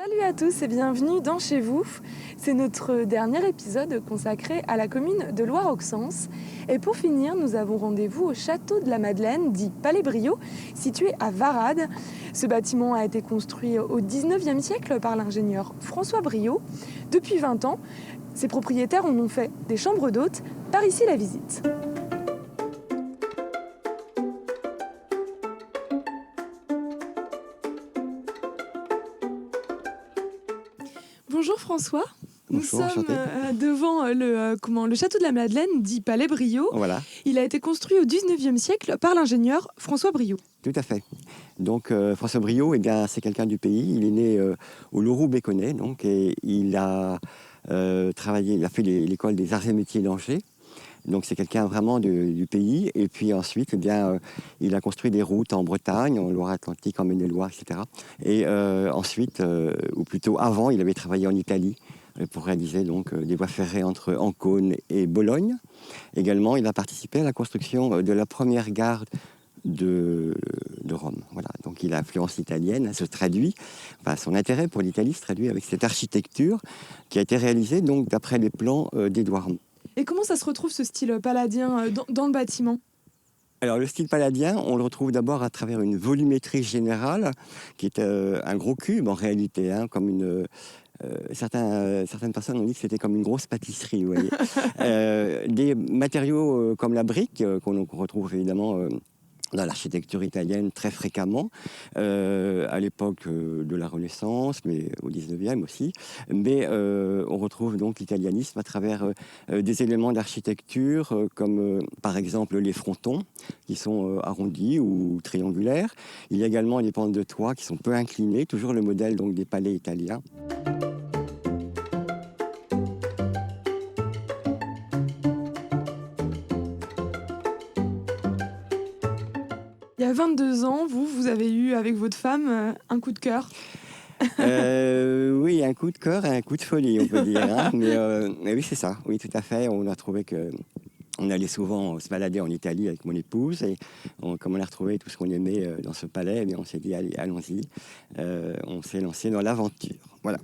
Salut à tous et bienvenue dans Chez vous. C'est notre dernier épisode consacré à la commune de Loire-Auxence. Et pour finir, nous avons rendez-vous au château de la Madeleine, dit Palais Briot, situé à Varades. Ce bâtiment a été construit au 19e siècle par l'ingénieur François Briot. Depuis 20 ans, ses propriétaires en ont fait des chambres d'hôtes. Par ici la visite. Bonjour François. Bonjour, Nous sommes enchanté. devant le château de la Madeleine, dit Palais Briot. Voilà, Il a été construit au 19e siècle par l'ingénieur François Briot. tout à fait. Donc François Briot, eh bien, c'est quelqu'un du pays. Il est né au Loroux-Béconnet, donc, et il a travaillé, il a fait l'école des arts et métiers d'Angers. Donc c'est quelqu'un vraiment du pays. Et puis ensuite, eh bien, il a construit des routes en Bretagne, en Loire-Atlantique, en Maine-et-Loire, etc. Et ensuite, ou plutôt avant, il avait travaillé en Italie pour réaliser donc, des voies ferrées entre Ancône et Bologne. Également, il a participé à la construction de la première gare de Rome. Voilà. Donc il a l'influence italienne, se traduit, enfin, son intérêt pour l'Italie se traduit avec cette architecture qui a été réalisée donc, d'après les plans d'Édouard. Et comment ça se retrouve ce style palladien dans le bâtiment ? Alors le style palladien, on le retrouve d'abord à travers une volumétrie générale qui est un gros cube en réalité, hein, comme une... certaines personnes ont dit que c'était comme une grosse pâtisserie. Vous voyez. Des matériaux comme la brique, qu'on retrouve évidemment dans l'architecture italienne très fréquemment, à l'époque de la Renaissance, mais au 19e aussi. Mais on retrouve donc l'italianisme à travers des éléments d'architecture comme par exemple les frontons qui sont arrondis ou triangulaires. Il y a également les pentes de toit qui sont peu inclinées, toujours le modèle donc, des palais italiens. Il y a 22 ans, vous avez eu avec votre femme un coup de cœur. Oui, un coup de cœur et un coup de folie, on peut dire. Hein. Mais oui, c'est ça. Oui, tout à fait. On a trouvé que on allait souvent se balader en Italie avec mon épouse et comme on a retrouvé tout ce qu'on aimait dans ce palais, eh bien, on s'est dit allez, allons-y. On s'est lancé dans l'aventure. Voilà.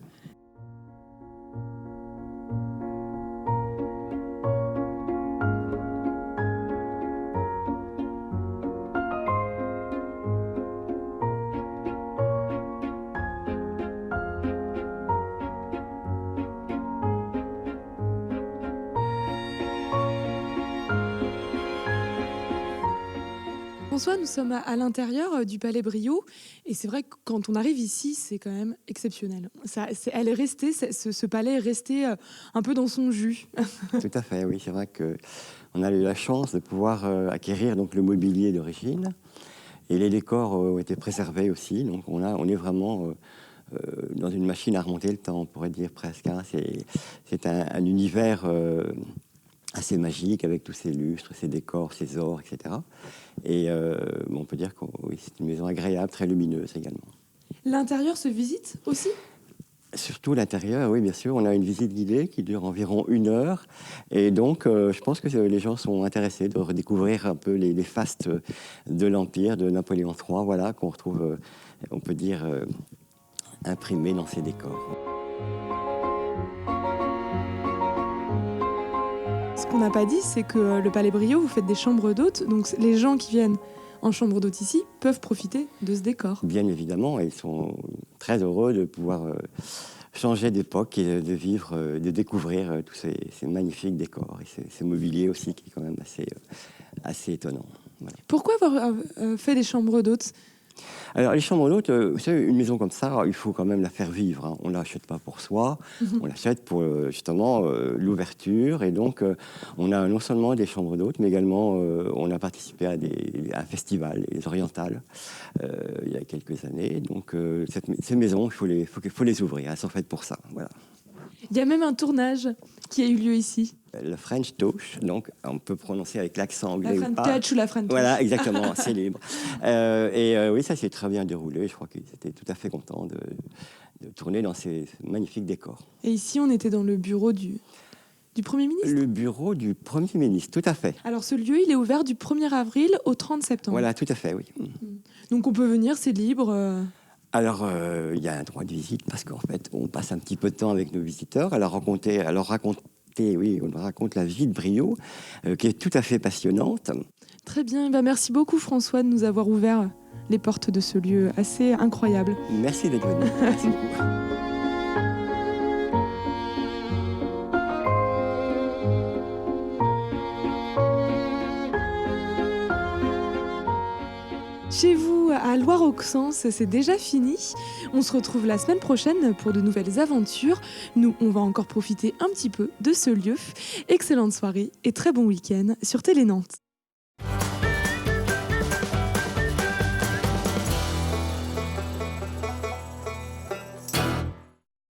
François, nous sommes à l'intérieur du Palais Briot et c'est vrai que quand on arrive ici, c'est quand même exceptionnel. Elle est restée, ce palais est resté un peu dans son jus. Tout à fait, oui. C'est vrai qu'on a eu la chance de pouvoir acquérir donc, le mobilier d'origine et les décors ont été préservés aussi. Donc on est vraiment dans une machine à remonter le temps, on pourrait dire presque. Hein. C'est un univers assez magique avec tous ces lustres, ces décors, ces ors, etc. Et on peut dire que oui, c'est une maison agréable, très lumineuse également. L'intérieur se visite aussi ? Surtout l'intérieur, oui, bien sûr. On a une visite guidée qui dure environ 1 heure. Et donc, je pense que les gens sont intéressés de redécouvrir un peu les fastes de l'Empire, de Napoléon III, voilà, qu'on retrouve, on peut dire, imprimés dans ces décors. Ce qu'on n'a pas dit, c'est que le Palais Briot, vous faites des chambres d'hôtes. Donc les gens qui viennent en chambre d'hôte ici peuvent profiter de ce décor. Bien évidemment, ils sont très heureux de pouvoir changer d'époque et de vivre, de découvrir tous ces magnifiques décors et ces mobiliers aussi qui est quand même assez étonnant. Voilà. Pourquoi avoir fait des chambres d'hôtes ? Alors les chambres d'hôtes, vous savez, une maison comme ça, il faut quand même la faire vivre. Hein. On ne l'achète pas pour soi, on l'achète pour justement l'ouverture. Et donc on a non seulement des chambres d'hôtes, mais également on a participé à un festival, les Orientales, il y a quelques années. Donc ces maisons, il faut les ouvrir, elles sont faites pour ça. Voilà. Il y a même un tournage qui a eu lieu ici. Le French Touch, donc on peut prononcer avec l'accent anglais La ou pas. French Touch ou la French Touch. Voilà, exactement, c'est libre. Oui, ça s'est très bien déroulé. Je crois qu'ils étaient tout à fait contents de tourner dans ces magnifiques décors. Et ici, on était dans le bureau du Premier ministre. Le bureau du Premier ministre, tout à fait. Alors ce lieu, il est ouvert du 1er avril au 30 septembre. Voilà, tout à fait, oui. Donc on peut venir, c'est libre. Alors, il y a un droit de visite parce qu'en fait, on passe un petit peu de temps avec nos visiteurs à leur raconter, oui, on leur raconte la vie de Briot, qui est tout à fait passionnante. Très bien, merci beaucoup François de nous avoir ouvert les portes de ce lieu assez incroyable. Merci d'être venu. Merci beaucoup. Chez vous, à Loire-Auxence, c'est déjà fini. On se retrouve la semaine prochaine pour de nouvelles aventures. Nous, on va encore profiter un petit peu de ce lieu. Excellente soirée et très bon week-end sur Télé Nantes.